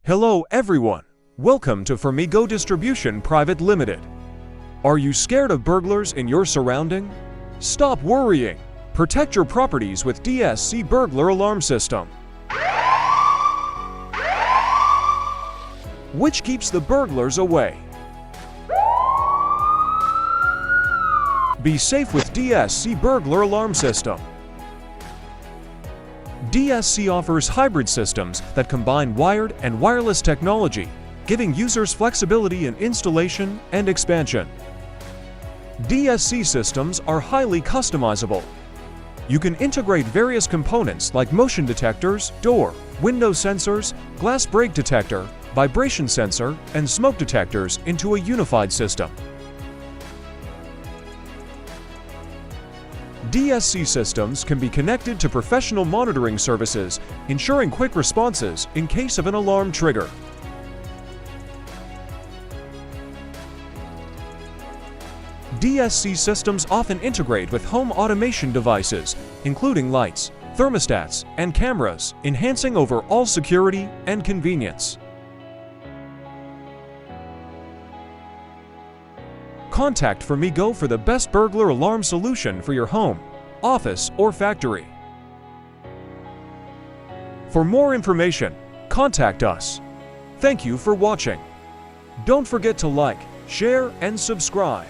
Hello everyone! Welcome to Formigo Distribution Private Limited. Are you scared of burglars in your surrounding? Stop worrying! Protect your properties with DSC Burglar Alarm System, which keeps the burglars away. Be safe with DSC Burglar Alarm System. DSC offers hybrid systems that combine wired and wireless technology, giving users flexibility in installation and expansion. DSC systems are highly customizable. You can integrate various components like motion detectors, door, window sensors, glass break detector, vibration sensor, and smoke detectors into a unified system. DSC systems can be connected to professional monitoring services, ensuring quick responses in case of an alarm trigger. DSC systems often integrate with home automation devices, including lights, thermostats, and cameras, enhancing overall security and convenience. Contact Formigo for the best burglar alarm solution for your home, office, or factory. For more information, contact us. Thank you for watching. Don't forget to like, share, and subscribe.